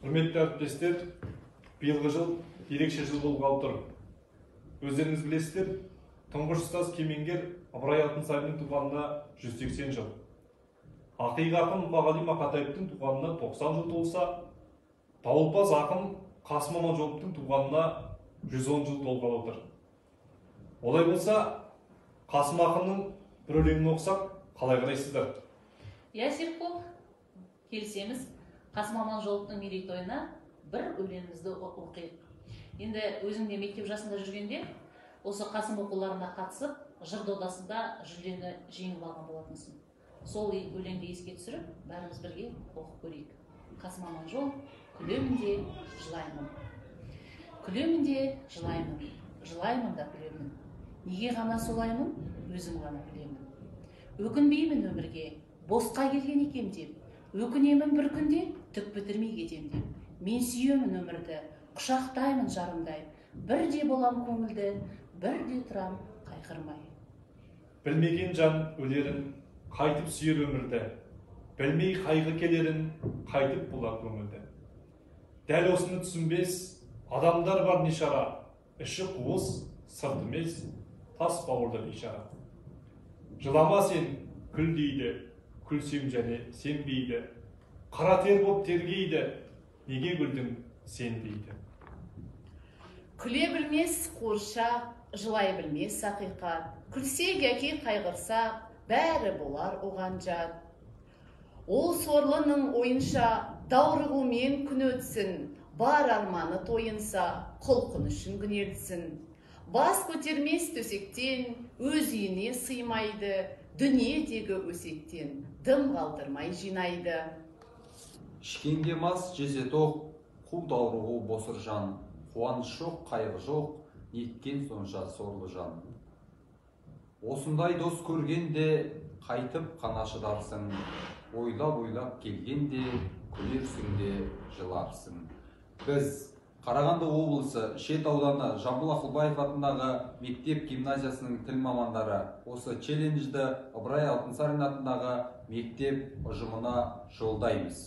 Құрметті әріптестер, биылғы жыл ерекше жыл болғалы тұр. Өздеріңіз білесіздер, тұңғыш ұстаз кемеңгер Ыбырай Алтынсариннің туғанына 180 жыл. Ақиық ақын Мұқағали Мақатаевтың туғанына 90 жыл толса, дауылпаз ақын Қасым Аманжоловтың туғанына 110 жыл толғалы отыр. Олай болса, Қасым ақынның бір өлеңін оқысақ, қалай қарайсыздар? Серікбол, келісеміз. Қасым Аманжоловтың мерейтойына бір өлеңімізді оқиық. Енді өзіңде мектеп жасында жүргенде, осы Қасым оқуларына қатысып, жыр додасында жүлдені жеңіп алған болатынсың. Сол өлеңді еске түсіріп, бәріміз бірге оқып көрейік. Қасым Аманжолов: күлемін де жылаймын. Күлемін де жылаймын, жылаймын да күлемін. Неге ғана солаймын, өзім ғана білемін. Өкінбеймін өмірге, босқа келген екем деп. Өкінемін бір күнде, түк бітірмей кетем деп. Мен сүйемін өмірді, құшақтаймын жарымдай. Бірде болам көңілді, бірде тұрам қайғырмай. Білмеген жан өлерін, қайтып сүйер өмірді. Білмей қайғы келерін, қайтып болар көңілді. Дәл осыны түсінбес, адамдар бар нешара. Іші қуыс, сырт емес, тас бауырды бейшара. Жылама сен, күл дейді, күлсем және сенбейді. Қара тер боп тергейді, неге күлдің сен дейді. Күле білмес қуыршақ, жылай білмес ақиқат. Күлсе яки қайғырса, бәрі болар оған жат. Ол сорлының ойынша даурығумен күн өтсін, бар арманы тойынса, құлқын үшін күн ертсін. Бас көтермес төсектен, өз үйіне сыймайды, дүниедегі өсектен дым қалдырмай жинайды. Ішкенге мас жезе тоқ, қу даурығу босыр жан. Қуаныш жоқ, қайғы жоқ, неткен сонша сорлы жан. Осындай дос көргенде қайтып қана шыдарсың. Ойлап келгенде күлерсің де жыларсың. Біз Қарағанды облысы Шет ауданы Жамбыл Ақылбаев атындағы мектеп гимназиясының тіл мамандары осы челленджді Ыбырай Алтынсарин атындағы мектеп ұжымына жолдаймыз.